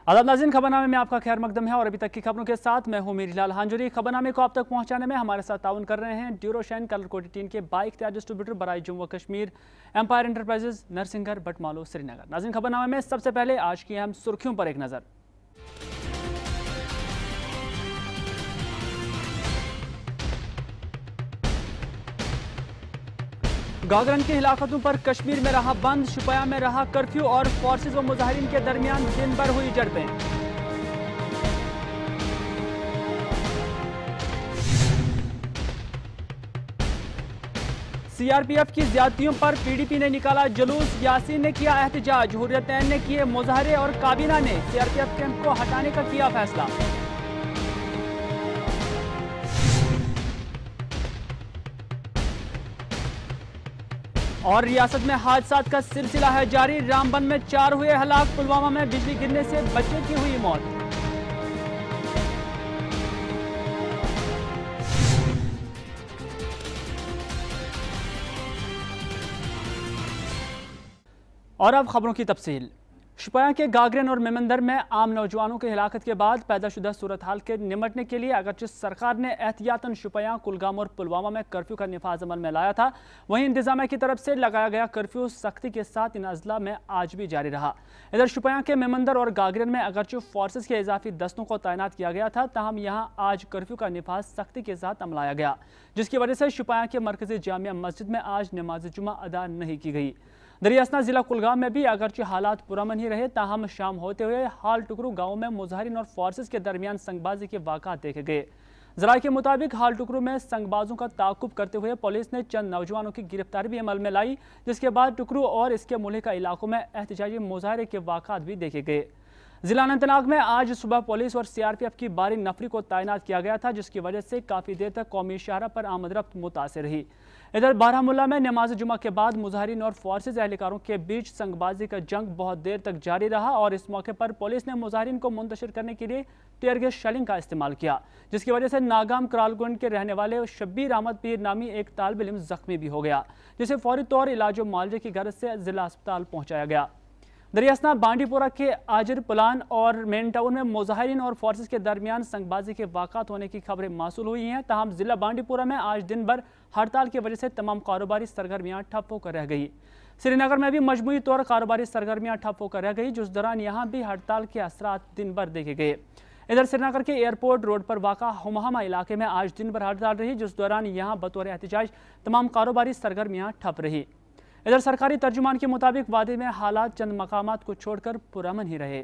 आदाब नाज़रीन, खबरनामे में आपका खैर मकदम है और अभी तक की खबरों के साथ मैं हूं मीरलाल हांजुरी। खबरनामे को आप तक पहुंचाने में हमारे साथ ताउन कर रहे हैं ड्यूरोशाइन कलर कोड 18 के बाइख्तियार डिस्ट्रीब्यूटर बराई जम्मू कश्मीर एम्पायर एंटरप्राइजेज नरसिंहगढ़ बटमालू श्रीनगर। नाज़रीन, खबरनामे में सबसे पहले आज की अहम सुर्खियों पर एक नज़र। गागरन की हिलाकतों पर कश्मीर में रहा बंद, शुपया में रहा कर्फ्यू और फोर्सेज व मुजाहिरीन के दरमियान दिन भर हुई झड़पें। सीआरपीएफ की ज्यादतियों पर पीडीपी ने निकाला जुलूस, यासीन ने किया एहतजाज, हुर्रियतैन ने किए मुजाहरे और काबीना ने सीआरपीएफ कैंप को हटाने का किया फैसला। और रियासत में हादसात का सिलसिला है जारी, रामबन में 4 हुए हलाक, पुलवामा में बिजली गिरने से बच्चे की हुई मौत। और अब खबरों की तफसील। शुपया के गागरन और मेमंदर में आम नौजवानों की हिलाकत के बाद पैदाशुदा सूरत हाल के निमटने के लिए अगरचे सरकार ने एहतियातन शुपया, कुलगाम और पुलवामा में कर्फ्यू का निफाज अमल में लाया था, वहीं इंतजामिया की तरफ से लगाया गया कर्फ्यू सख्ती के साथ इन अजला में आज भी जारी रहा। इधर शुपया के मेमंदर और गागरन में अगरचे फोर्सेज के इजाफी दस्तों को तैनात किया गया था, ताहम यहाँ आज कर्फ्यू का निफाज सख्ती के साथ अमलाया गया, जिसकी वजह से शुपया के मरकजी जामिया मस्जिद में आज नमाज जुमा अदा नहीं की गई। दरियासना जिला कुलगाम में भी अगरचे हालात पुरअमन ही रहे, ताहम शाम होते हुए हाल टुकरू गांव में मुजाहिरीन और फोर्सेज के दरमियान संगबाजी के वाक़ात देखे गए। जराये के मुताबिक हाल टुकरू में संगबाजों का ताकुब करते हुए पुलिस ने चंद नौजवानों की गिरफ्तारी भी अमल में लाई, जिसके बाद टुकरू और इसके मुल्हिका इलाकों में एहतजाजी मुजाहरे के वाक़ात भी देखे गए। जिला अनंतनाग में आज सुबह पुलिस और सीआरपीएफ की बारी नफरी को तैनात किया गया था, जिसकी वजह से काफ़ी देर तक कौमी शाहरा पर आमद रफ्त मुतासिर रही। इधर बारामुल्ला में नमाज जुमा के बाद मुजाहिरीन और फोर्सेज एहलकारों के बीच संगबाजी का जंग बहुत देर तक जारी रहा और इस मौके पर पुलिस ने मुजाहिरीन को मुंतशिर करने के लिए टीयर गैस शेलिंग का इस्तेमाल किया, जिसकी वजह से नागाम करालगुंड के रहने वाले शब्बीर अहमद पीर नामी एक तालिब इल्म जख्मी भी हो गया, जिसे फौरी तौर इलाज व मुआवजे की गर्ज से जिला अस्पताल पहुंचाया गया। दरियासना बांडीपोरा के आजिर पुलान और मेन टाउन में मुजाहिरीन और फोर्सेज के दरमियान संगबाजी के वाक़ात होने की खबरें मासूल हुई हैं, ताहम जिला बांडीपोरा में आज दिन भर हड़ताल की वजह से तमाम कारोबारी सरगर्मियां ठप होकर रह गई। श्रीनगर में भी मजमूई तौर कारोबारी सरगर्मियां ठप होकर रह गई, जिस दौरान यहाँ भी हड़ताल के असरात दिन भर देखे गए। इधर श्रीनगर के एयरपोर्ट रोड पर वाक़ा हुमामा इलाके में आज दिन भर हड़ताल रही, जिस दौरान यहाँ बतौर एहतजाज तमाम कारोबारी सरगर्मियां ठप रही। इधर सरकारी तर्जुमान के मुताबिक वादी में हालात चंद मकामात को छोड़कर पुरअमन ही रहे।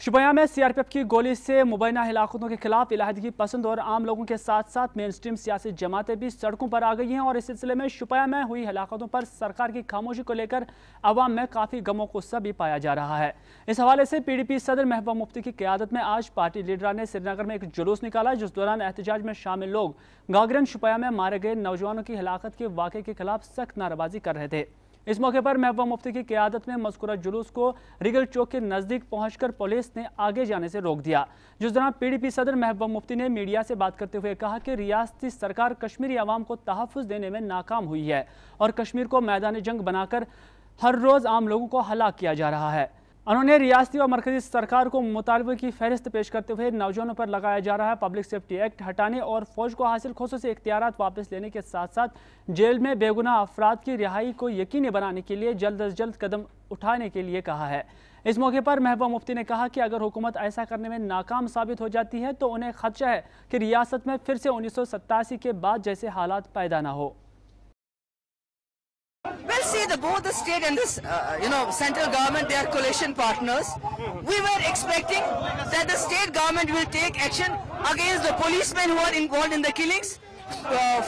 शुपया में सीआरपीएफ की गोली से मुबैना हिलाकतों के खिलाफ इलाहदगी पसंद और आम लोगों के साथ साथ मेन स्ट्रीम सियासी जमातें भी सड़कों पर आ गई हैं और इस सिलसिले में शुपया में हुई हिलाकतों पर सरकार की खामोशी को लेकर अवाम में काफ़ी गमो गुस्सा भी पाया जा रहा है। इस हवाले से पीडीपी सदर महबूबा मुफ्ती की क़यादत में आज पार्टी लीडरान ने श्रीनगर में एक जुलूस निकाला, जिस दौरान एहतजाज में शामिल लोग गागरन शुपया में मारे गए नौजवानों की हिलाकत के वाक़े के खिलाफ सख्त नारेबाजी कर रहे थे। इस मौके पर महबूबा मुफ्ती की क़यादत में मज़कूरा जुलूस को रिगल चौक के नज़दीक पहुंचकर पुलिस ने आगे जाने से रोक दिया, जिस दौरान पीडीपी सदर महबूबा मुफ्ती ने मीडिया से बात करते हुए कहा कि रियासती सरकार कश्मीरी अवाम को तहफ़्फ़ुज़ देने में नाकाम हुई है और कश्मीर को मैदान जंग बनाकर हर रोज़ आम लोगों को हलाक किया जा रहा है। उन्होंने रियासती और मरकजी सरकार को मुतालबे की फहरिस्त पेश करते हुए नौजवानों पर लगाया जा रहा है पब्लिक सेफ्टी एक्ट हटाने और फौज को हासिल खुसूसी इख्तियारात वापस लेने के साथ साथ जेल में बेगुनाह अफराद की रिहाई को यकीनी बनाने के लिए जल्द अज जल्द कदम उठाने के लिए कहा है। इस मौके पर महबूबा मुफ्ती ने कहा कि अगर हुकूमत ऐसा करने में नाकाम साबित हो जाती है तो उन्हें खदशा है कि रियासत में फिर से 1987 के बाद जैसे हालात पैदा ना हो। Well, see, both the state and this, central government, they are coalition partners. We were expecting that the state government will take action against the policemen who are involved in the killings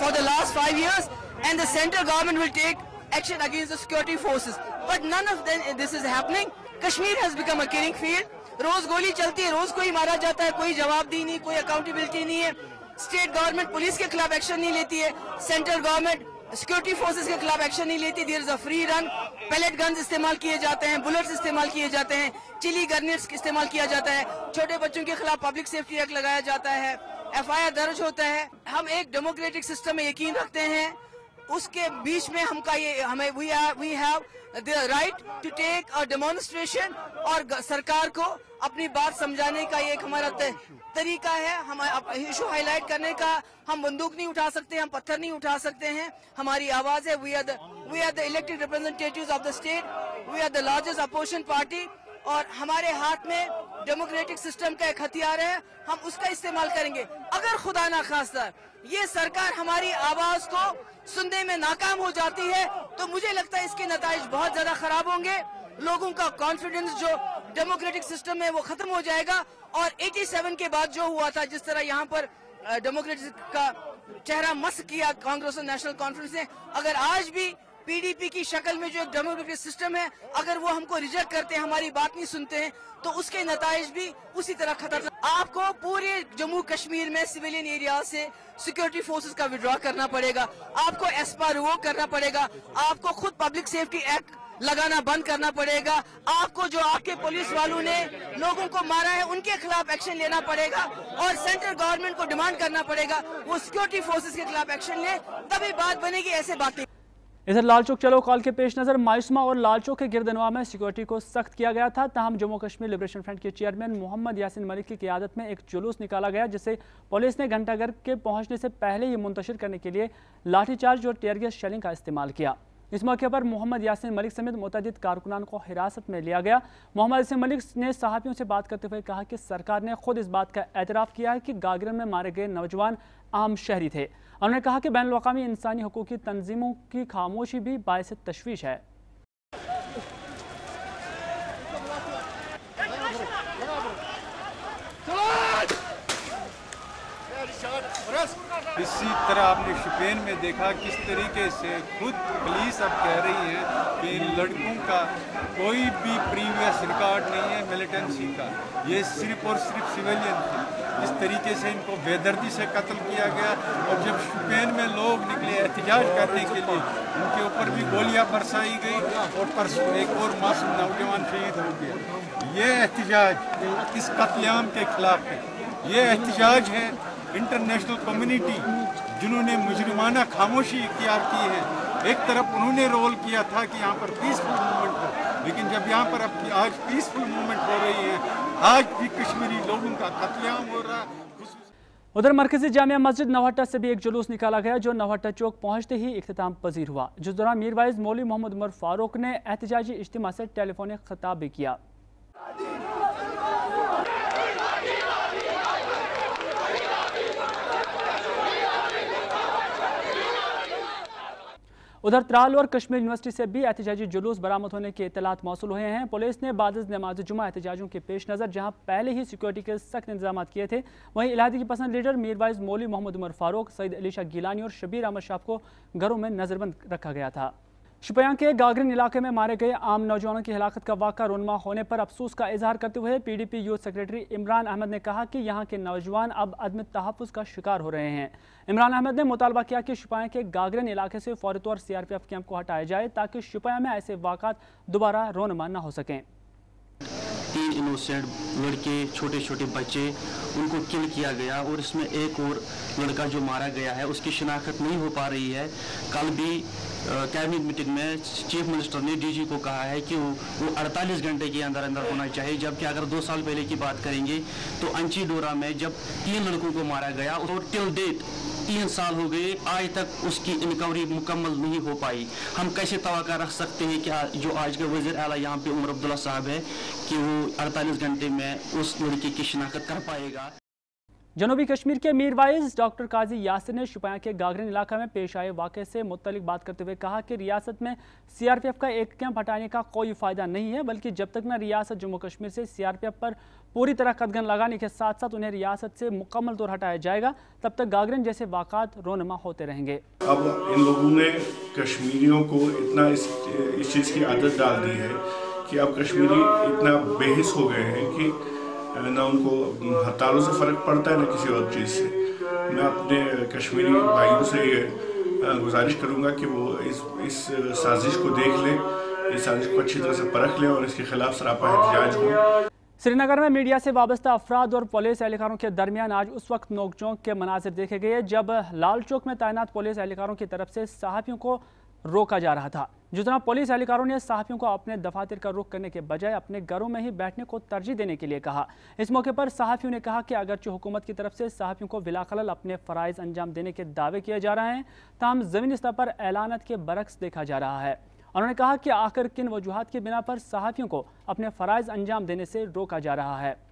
for the last 5 years, and the central government will take action against the security forces. But none of this is happening. Kashmir has become a killing field. रोज गोली चलती है, रोज कोई मारा जाता है, कोई जवाबदेही नहीं, कोई अकाउंटेबिलिटी नहीं है। स्टेट गवर्नमेंट पुलिस के खिलाफ एक्शन नहीं लेती है, सेंट्रल गवर्नमेंट सिक्योरिटी फोर्सेस के खिलाफ एक्शन नहीं लेती। There is a free run, pellet guns इस्तेमाल किए जाते हैं, बुलेट्स इस्तेमाल किए जाते हैं, चिली ग्रेनेड्स इस्तेमाल किया जाता है, छोटे बच्चों के खिलाफ पब्लिक सेफ्टी एक्ट लगाया जाता है, FIR दर्ज होता है। हम एक डेमोक्रेटिक सिस्टम में यकीन रखते हैं, उसके बीच में we have the right to take a demonstration, और सरकार को अपनी बात समझाने का ये एक हमारा तरीका है। हम इशू हाईलाइट करने का, हम बंदूक नहीं उठा सकते, हम पत्थर नहीं उठा सकते हैं, हमारी आवाज है। We are the elected representatives of the state, we are the largest opposition party, और हमारे हाथ में डेमोक्रेटिक सिस्टम का एक हथियार है, हम उसका इस्तेमाल करेंगे। अगर खुदा ना खास्ता ये सरकार हमारी आवाज को सुनने में नाकाम हो जाती है तो मुझे लगता है इसके नताइज बहुत ज्यादा खराब होंगे। लोगों का कॉन्फिडेंस जो डेमोक्रेटिक सिस्टम में वो खत्म हो जाएगा, और 87 के बाद जो हुआ था, जिस तरह यहाँ पर डेमोक्रेटिक का चेहरा मस्क किया कांग्रेस और नेशनल कॉन्फ्रेंस ने, अगर आज भी PDP की शक्ल में जो एक डेमोक्रेटिक सिस्टम है, अगर वो हमको रिजेक्ट करते हैं, हमारी बात नहीं सुनते हैं, तो उसके नताइज भी उसी तरह खतरनाक। आपको पूरे जम्मू कश्मीर में सिविलियन एरिया से सिक्योरिटी फोर्सेस का विड्रॉ करना पड़ेगा, आपको एस्पा रिवोक करना पड़ेगा, आपको खुद पब्लिक सेफ्टी एक्ट लगाना बंद करना पड़ेगा, आपको जो आपके पुलिस वालों ने लोगों को मारा है उनके खिलाफ एक्शन लेना पड़ेगा, और सेंट्रल गवर्नमेंट को डिमांड करना पड़ेगा वो सिक्योरिटी फोर्सेस के खिलाफ एक्शन ले, तभी बात बनेगी, ऐसे बात नहीं। इधर लालचौक चलो कॉल के पेश नज़र मायूसमा और लालचौक के गिरदनवा में सिक्योरिटी को सख्त किया गया था। ताहम जम्मू कश्मीर लिबरेशन फ्रंट के चेयरमैन मोहम्मद यासिन मलिक की क़ियादत में एक जुलूस निकाला गया, जिसे पुलिस ने घंटाघर के पहुंचने से पहले ही मुंतशिर करने के लिए लाठीचार्ज और टीयर गैस शेलिंग का इस्तेमाल किया। इस मौके पर मोहम्मद यासिन मलिक समेत मुतअद्दिद कारकुनान को हिरासत में लिया गया। मोहम्मद यासिन मलिक ने सहाफ़ियों से बात करते हुए कहा कि सरकार ने खुद इस बात का एतराफ़ किया है कि गागरन में मारे गए नौजवान आम शहरी थे। उन्होंने कहा कि बैनुल अक़वामी इंसानी हकूक़ की तंजीमों की खामोशी भी बाइस तशवीश है। इसी तरह आपने शुपियन में देखा किस तरीके से खुद पुलिस अब कह रही है कि इन लड़कों का कोई भी प्रीवियस रिकॉर्ड नहीं है मिलिटेंसी का, ये सिर्फ और सिर्फ सिविलियन थे। इस तरीके से इनको बेदर्दी से कत्ल किया गया, और जब शुपियन में लोग निकले एहतजाज करने के लिए उनके ऊपर भी गोलियां बरसाई गई, और परसों एक और मासूम नौजवान शहीद हो गया। ये एहतजाज इस कत्लेआम के खिलाफ है, ये एहतजाज है इंटरनेशनल कम्युनिटी जिन्होंने मुजरिमाना खामोशी इख्तियार की है। एक तरफ उन्होंने रोल किया था कि यहाँ पर पीसफुल मूवमेंट हो, लेकिन जब यहाँ पर अब आज पीसफुल मूवमेंट हो रही है, आज भी कश्मीरी लोगों का कत्लेआम हो रहा है। उधर मरकजी जामिया मस्जिद नौहट्टा से भी एक जुलूस निकाला गया, जो नौहट्टा चौक पहुंचते ही इख्तिताम पजीर हुआ, जिस दौरान मीर वाइज मौलवी मोहम्मद उमर फारूक ने एहतजाजी इज्तिमा से टेलीफोनिक खिताब भी किया। उधर त्राल और कश्मीर यूनिवर्सिटी से भी एहतजाजी जुलूस बरामद होने के इत्तलात मौसूल हुए हैं। पुलिस ने बाद नमाज जुमा एहतजाजों के पेश नज़र जहां पहले ही सिक्योरिटी के सख्त इंतजाम किए थे, वहीं इलाही की पसंद लीडर मीर वाइज मौलवी मोहम्मद उमर फारूक, सईद अली शाह गिलानी और शबीर अहमद शाह को घरों में नजरबंद रखा गया था। शुपियां के गागरन इलाके में मारे गए आम नौजवानों की हिलाकत का वाक़ा रोनमा होने पर अफसोस का इजहार करते हुए PDP youth secretary Imran Ahmad ने कहा कि यहाँ के नौजवान अब अदम तहफ़्फ़ुज़ का शिकार हो रहे हैं। इमरान अहमद ने मुतालबा किया कि शुपियां के गागरन इलाके से फौरी तौर CRPF कैंप को हटाया जाए, ताकि शुपियां में ऐसे वाक़ात दोबारा रोनमा न हो सकें। 3 इनोसेंट लड़के, छोटे छोटे बच्चे, उनको किल किया गया, और इसमें एक और लड़का जो मारा गया है उसकी शिनाख्त नहीं हो पा रही है। कल भी कैबिनेट मीटिंग में चीफ मिनिस्टर ने DG को कहा है कि वो 48 घंटे के अंदर अंदर होना चाहिए, जबकि अगर 2 साल पहले की बात करेंगे तो अंची डोरा में जब 3 लड़कों को मारा गया और टिल डेट 3 साल हो गए, आज तक उसकी इनकवरी मुकम्मल नहीं हो पाई। हम कैसे तवक्को रख सकते हैं कि जो आज के वज़ीर आला यहाँ पे उमर अब्दुल्ला साहब है कि वो 48 घंटे में उस लड़की की शिनाख्त कर पाएगा। जनूबी कश्मीर के मीर वाइज डॉक्टर काजी यासिर ने शुपियां के गागरन इलाका में पेश आए वाक़े से मुत्तलिक बात करते हुए कहा कि रियासत में CRPF का एक कैंप हटाने का कोई फ़ायदा नहीं है, बल्कि जब तक न रियासत जम्मू कश्मीर से CRPF पर पूरी तरह कदगन लगाने के साथ साथ उन्हें रियासत से मुकम्मल तौर हटाया जाएगा, तब तक गागरन जैसे वाक़ात रोनमा होते रहेंगे। अब इन लोगों ने कश्मीरियों को इतना इस चीज़ की आदत डाल दी है कि अब कश्मीरी इतना बेहिस हो गए हैं कि ना उनको हड़तालों से फ़र्क पड़ता है, ना किसी और चीज़ से। मैं अपने कश्मीरी भाइयों से ये गुजारिश करूँगा कि वो इस साजिश को देख लें, इस साजिश को अच्छी तरह से परख लें और इसके खिलाफ सरापा एहतजाज हो। श्रीनगर में मीडिया से वाबस्ता अफराद और पुलिस एहलकारों के दरमियान आज उस वक्त नोकझोंक के मनाजिर देखे गए जब लाल चौक में तैनात पुलिस एहलकारों की तरफ से सहाफ़ियों को रोका जा रहा था। जितना पुलिस एहलकारों ने सहाफ़ियों को अपने दफातर का रुख करने के बजाय अपने घरों में ही बैठने को तरजीह देने के लिए कहा। इस मौके पर सहाफ़ियों ने कहा कि अगरचे हुकूमत की तरफ से सहाफ़ियों को बिलाखलल अपने फ़राइज़ अंजाम देने के दावे किए जा रहे हैं, ताहम ज़मीनी स्तर पर ऐलानत के बरक्स देखा जा रहा है। उन्होंने कहा कि आखिर किन वजूहात की बिना पर सहाफ़ियों को अपने फ़राइज़ अंजाम देने से रोका जा रहा है।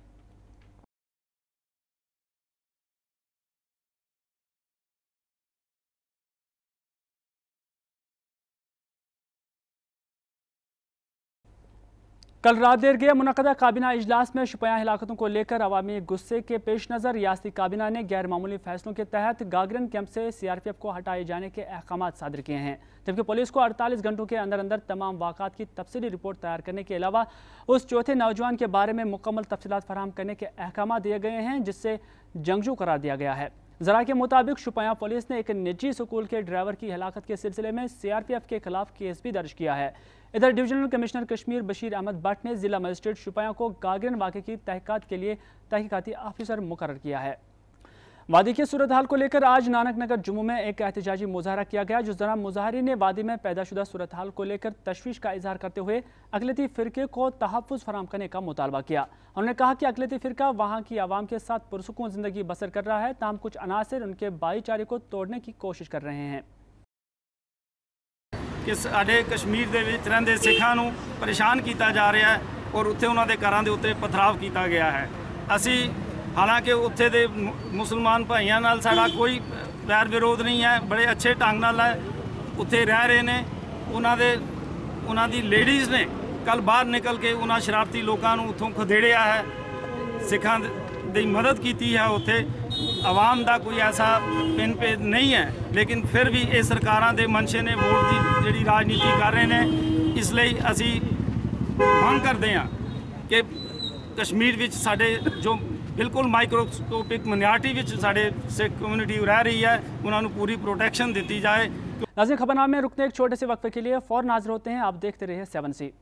कल रात देर गए मुनक़दा काबीना इजलास में शुपया हिलाकतों को लेकर अवामी गुस्से के पेश नज़र रियासती काबीना ने गैर मामूली फैसलों के तहत गागरन कैंप से CRPF को हटाए जाने के अहकाम सादर किए हैं, जबकि पुलिस को 48 घंटों के अंदर अंदर तमाम वाक़ात की तफसीली रिपोर्ट तैयार करने के अलावा उस चौथे नौजवान के बारे में मुकम्मल तफसीलात फराहम करने के अहकाम दिए गए हैं, जिससे जंगजू करार दिया गया है। ज़रा के मुताबिक शुपया पुलिस ने एक निजी स्कूल के ड्राइवर की हिलाकत के सिलसिले में CRPF के खिलाफ केस भी दर्ज किया है। इधर डिविजनल कमिश्नर कश्मीर बशीर अहमद भट्ट ने जिला मजिस्ट्रेट शुपया को गागरन वाक़े की तहक़ीक़ात के लिए तहक़ीक़ाती ऑफिसर मुकर्रर किया है। वादी की सूरत हाल को लेकर आज नानक नगर जुम्मू में एक एहतजाजी मुजाहरा किया गया, जिस दौरान मुजाहरीन ने वादी में पैदाशुदा सूरत हाल को लेकर तशवीश का इजहार करते हुए अक़लियती फ़िरक़े को तहफ़्फ़ुज़ फराहम करने का मुतालबा किया। उन्होंने कहा कि अक़लियती फ़िरक़ा वहाँ की आवाम के साथ पुरसुकून ज़िंदगी बसर कर रहा है, ताहम कुछ अनासर उनके भाईचारे को तोड़ने की कोशिश कर रहे हैं। कि साडे कश्मीर दे विच रहिंदे सिखां नूं परेशान किया जा रहा है और उत्थे उन्हां दे घरां दे उत्ते पथराव किया गया है। असी हालांकि उत्थे दे मुसलमान भाइयों नाल साडा कोई वैर विरोध नहीं है, बड़े अच्छे ढंग नाल उत्थे रह रहे ने। उन्हां दी लेडीज़ ने कल बाहर निकल के उन्हां शरारती लोगों नूं उत्थों खदेड़िया है, सिखां दी मदद की है। उत्थे आवाम का कोई ऐसा पिन भेद नहीं है, लेकिन फिर भी ये सरकारां दे मनशे ने वोट की जिहड़ी राजनीति कर रहे हैं। इसलिए असी मांग करते हैं कि कश्मीर विच साडे जो बिल्कुल माइक्रोस्कोपिक मिनॉरिटी विच साडे सिख कम्यूनिटी रह रही है, उन्होंने पूरी प्रोटेक्शन दी जाए। नाज़रीन, खबरनामे में रुकते एक छोटे से वक्फे के लिए फौरन हाजिर होते हैं। आप देखते रहिए 7C।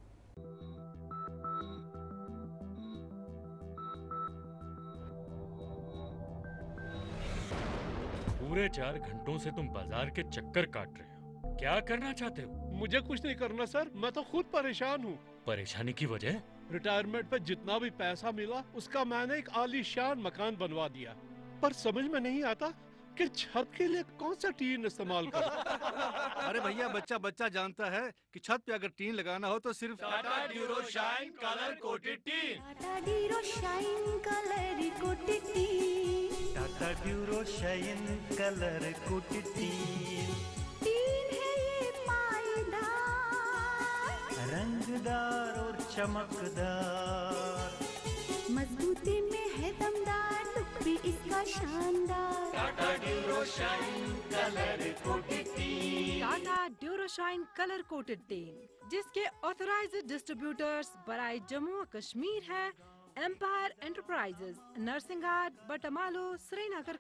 पूरे 4 घंटों से तुम बाजार के चक्कर काट रहे हो, क्या करना चाहते हो? मुझे कुछ नहीं करना सर, मैं तो खुद परेशान हूँ। परेशानी की वजह? रिटायरमेंट पे जितना भी पैसा मिला उसका मैंने एक आलीशान मकान बनवा दिया, पर समझ में नहीं आता कि छत के लिए कौन सा टीन इस्तेमाल करूं। अरे भैया, बच्चा जानता है कि छत पे अगर टीन लगाना हो तो सिर्फ Tata Duro shine colour coated tin, Tata Duro shine colour coated tin, Tata Duro shine colour coated tin. Tin है ये पायदार, रंगदार और चमकदार, मजबूती में है दमदार, लुक भी इसका शानदार। Tata Duro shine colour coated tin, Tata Duro shine colour coated tin, जिसके ऑथराइज्ड डिस्ट्रीब्यूटर्स बराए जम्मू और कश्मीर है एम्पायर एंटरप्राइजेज, नरसिंघाट, बटमालो, श्रीनगर।